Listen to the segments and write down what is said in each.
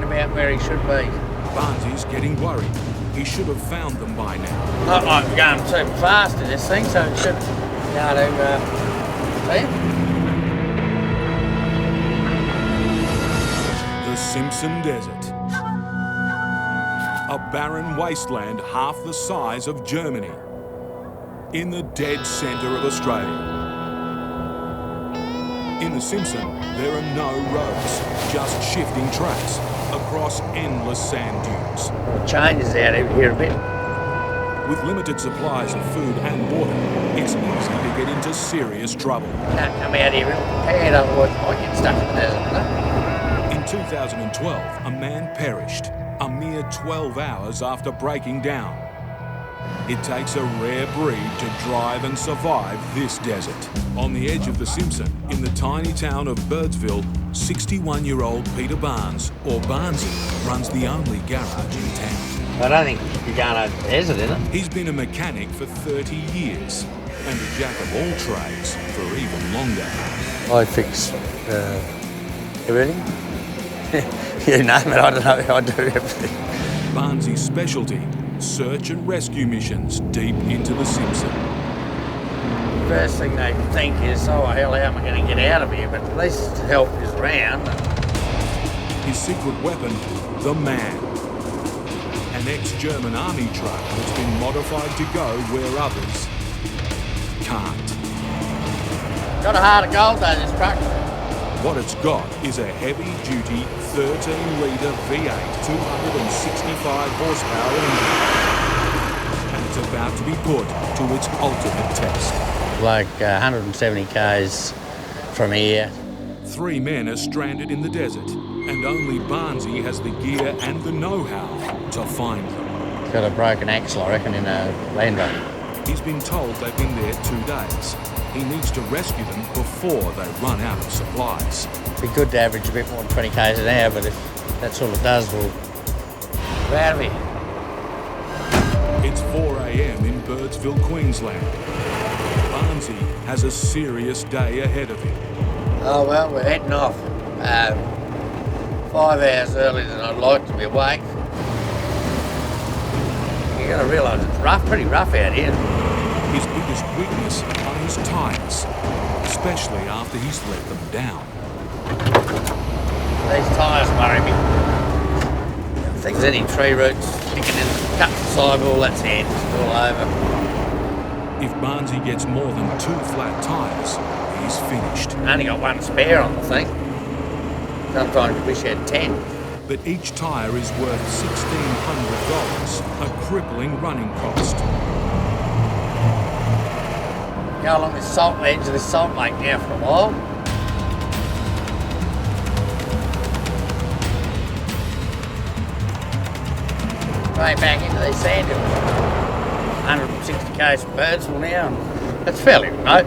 around about where he should be. Barnsley's getting worried. He should have found them by now. Not like we're going too fast in this thing, so it should be able to see him. The Simpson Desert. A barren wasteland half the size of Germany. In the dead centre of Australia. In the Simpson, there are no roads, just shifting tracks across endless sand dunes. Well, it changes out over here a bit. With limited supplies of food and water, it's easy to get into serious trouble. Can't come out here real prepared, otherwise you might get stuck in the desert, you know? In 2012, a man perished, a mere 12 hours after breaking down. It takes a rare breed to drive and survive this desert. On the edge of the Simpson, in the tiny town of Birdsville, 61-year-old Peter Barnes, or Barnesy, runs the only garage in town. I don't think you're going over the desert, is it? He's been a mechanic for 30 years and a jack of all trades for even longer. I fix everything. You name it, I don't know, I do everything. Barnesy's specialty, search and rescue missions deep into the Simpson. First thing they think is, oh hell, how am I going to get out of here? But at least help is around. His secret weapon, the Man. An ex-German army truck that's been modified to go where others can't. Got a heart of gold though, this truck. What it's got is a heavy-duty 13-litre V8 265 horsepower engine. And it's about to be put to its ultimate test. Like 170 k's from here. 3 men are stranded in the desert, and only Barnesy has the gear and the know-how to find them. Got a broken axle, I reckon, in a Land Rover. He's been told they've been there 2 days. He needs to rescue them before they run out of supplies. It'd be good to average a bit more than 20 k's an hour, but if that's all it does, we're out of here. It's 4 a.m. in Birdsville, Queensland. Barnesy has a serious day ahead of him. Oh well, we're heading off. 5 hours earlier than I'd like to be awake. You gotta realise it's rough, pretty rough out here. His biggest weakness are his tyres, especially after he's let them down. These tyres worry me. If there's any tree roots sticking in, cut the sidewall, that's it, it's all over. If Barnesy gets more than 2 flat tyres, he's finished. Only got 1 spare on the thing. Sometimes you wish you had 10. But each tyre is worth $1,600, a crippling running cost. Go along this salt edge of this salt lake now for a while. Right back into these sand hills. 160 k's from Birdsville now, and that's fairly remote.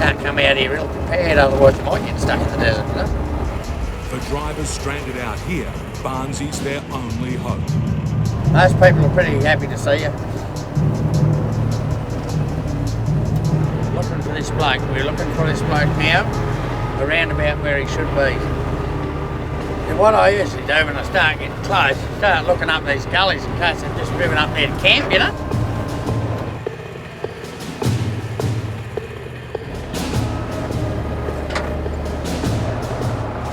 Can't come out here real prepared, otherwise you might get stuck in the desert, you know? For drivers stranded out here, Barnesy's their only hope. Most people are pretty happy to see you. Looking for this bloke. We're looking for this bloke now, around about where he should be. And what I usually do when I start getting close, start looking up these gullies in case they've just driven up there to camp, you know?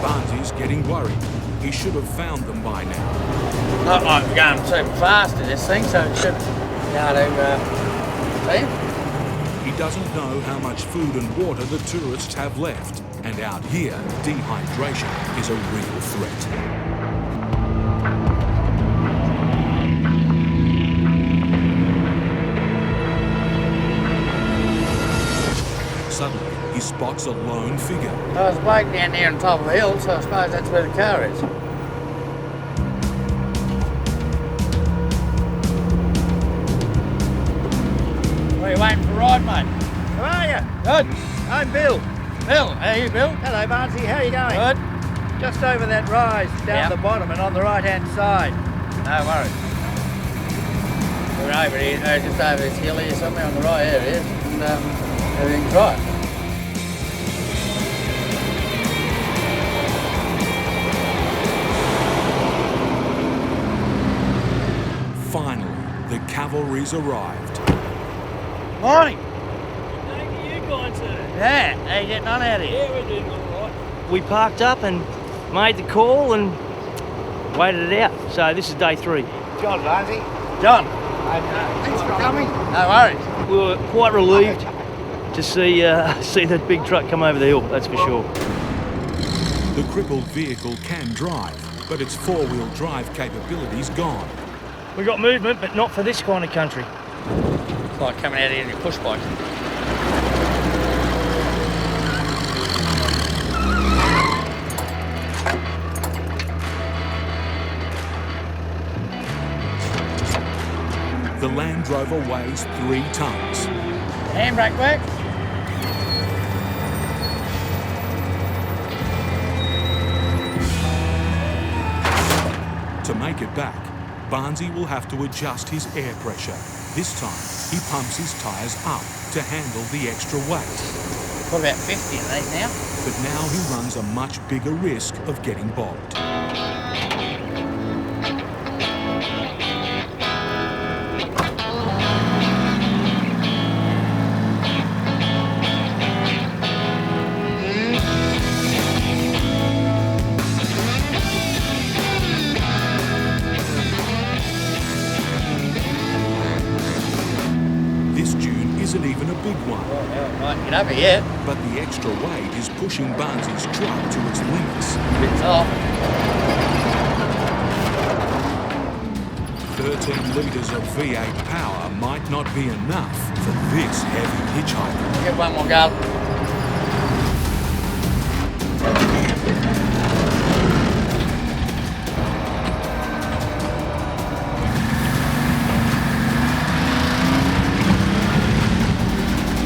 Barnesy's getting worried. He should have found them by now. Not like we're going too fast in this thing, so it should be able to see him. He doesn't know how much food and water the tourists have left. And out here, dehydration is a real threat. Suddenly, he spots a lone figure. I was waiting down there on top of the hill, so I suppose that's where the car is. What are you waiting for a ride, mate? How are you? Good. I'm Bill. Bill, how are you, Bill? Hello, Barnesy. How are you going? Good. Just over that rise, down the bottom and on the right-hand side. No worries. We're over here, just over this hill here somewhere on the right, there it is, and everything's right. cavalry's arrived. Morning. Good day to you guys, sir. Yeah, how you getting on out here? Yeah, we're doing all right. We parked up and made the call and waited it out. So this is day 3. John, Lindsay. John, Thanks for coming. no worries. We were quite relieved to see that big truck come over the hill, that's for sure. The crippled vehicle can drive, but its four-wheel drive capability's gone. We got movement, but not for this kind of country. It's like coming out here in your push bike. The Land Rover weighs 3 tonnes. Handbrake work? To make it back, Barnesy will have to adjust his air pressure. This time, he pumps his tyres up to handle the extra weight. Put about 50 in these now. But now he runs a much bigger risk of getting bogged. This dune isn't even a big one, Might get over yet. but the extra weight is pushing Barnesy's truck to its limits. Bits off. 13 litres of V8 power might not be enough for this heavy hitchhiker. Give one more go.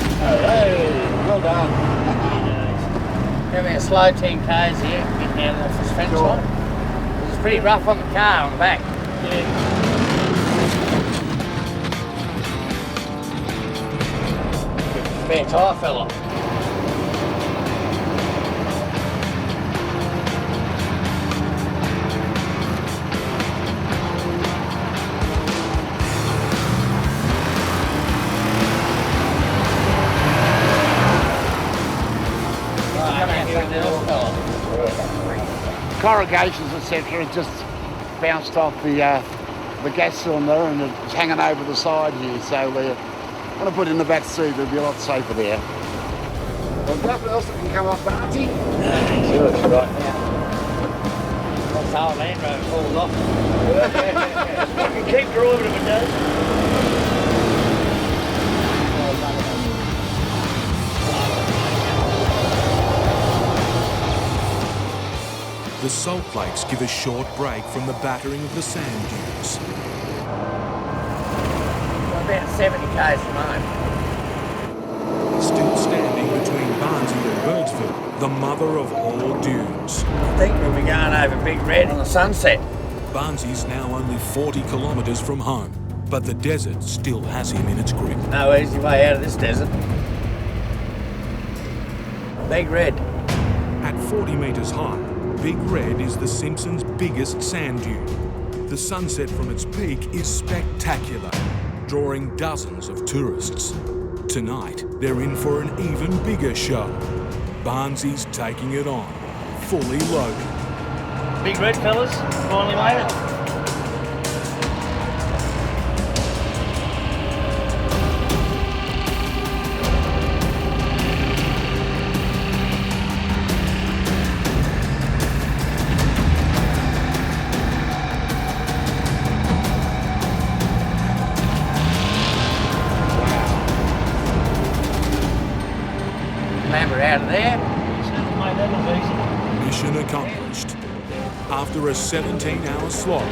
Well done. Give me a slow 10 k's here, getting down off this fence line. It's pretty rough on the car on the back. Spare tyre fell off. Corrugations, etc. just bounced off the gas cylinder and it's hanging over the side here. So we're going to put it in the back seat. It'll be a lot safer there. Well, nothing else that can come off, Barty. Sure, it's right now. That's how Land Rover falls off. I can keep driving if it does. The salt flakes give a short break from the battering of the sand dunes. About 70 k's from home. Still standing between Barnesy and Birdsville, the mother of all dunes. I think we'll be going over Big Red on the sunset. Barnesy's now only 40 kilometres from home, but the desert still has him in its grip. No easy way out of this desert. Big Red. At 40 metres high, Big Red is the Simpsons' biggest sand dune. The sunset from its peak is spectacular, drawing dozens of tourists. Tonight, they're in for an even bigger show. Barnesy's taking it on, fully loaded. Big Red, fellas, finally made it. Clamber out of there. Mate, that look easy. Mission accomplished. After a 17-hour slog,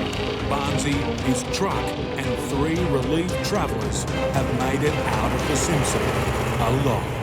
Barnesy, his truck, and 3 relieved travellers have made it out of the Simpson alive.